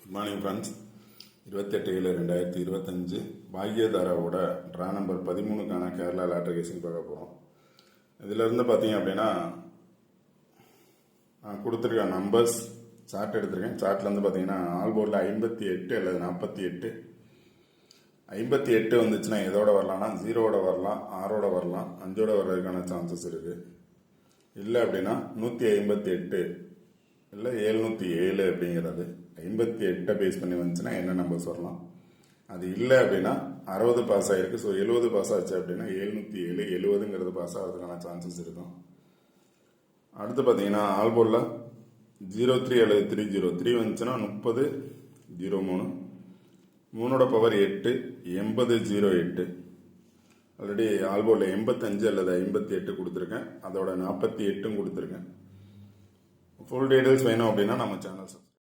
Good morning friends. 28/7/2025 பாக்யதாராவோட draw number 13க்கான Kerala lottery கேசிங் பார்க்க போகிறோம். இதிலிருந்து பார்த்தீங்க அப்படின்னா நான் கொடுத்துருக்க நம்பர்ஸ் சார்ட் எடுத்திருக்கேன். சார்ட்லேருந்து பார்த்தீங்கன்னா ஆல் போர்டில் 58 அல்லது 48 58 வந்துச்சுன்னா எதோட வரலாம்னா 0ஓட வரலாம், 6ஓட வரலாம், 5ஓட வர்றதுக்கான சான்சஸ் இருக்குது. இல்லை அப்படின்னா 158 இல்லை 707 அப்படிங்கிறது 58 பேஸ் பண்ணி வந்துச்சுன்னா என்ன நம்பர்ஸ் வரலாம். அது இல்லை அப்படின்னா 60 பாஸ் ஆகிருக்கு. ஸோ 70 பாஸ் ஆச்சு அப்படின்னா 707 70ங்கிறது பாஸ் ஆகிறதுக்கான சான்சஸ் இருக்கும். அடுத்து பார்த்தீங்கன்னா ஆல்போர்டில் 03 அல்லது 303 வந்துச்சுன்னா 30 03 3ஓட பவர் 8 80 08. ஆல்ரெடி ஆல்போர்டில் 85 அல்லது 58 கொடுத்துருக்கேன். அதோட 48 கொடுத்துருக்கேன். ஃபுல் டீடைல்ஸ் வேணும் அப்படின்னா நம்ம சேனல்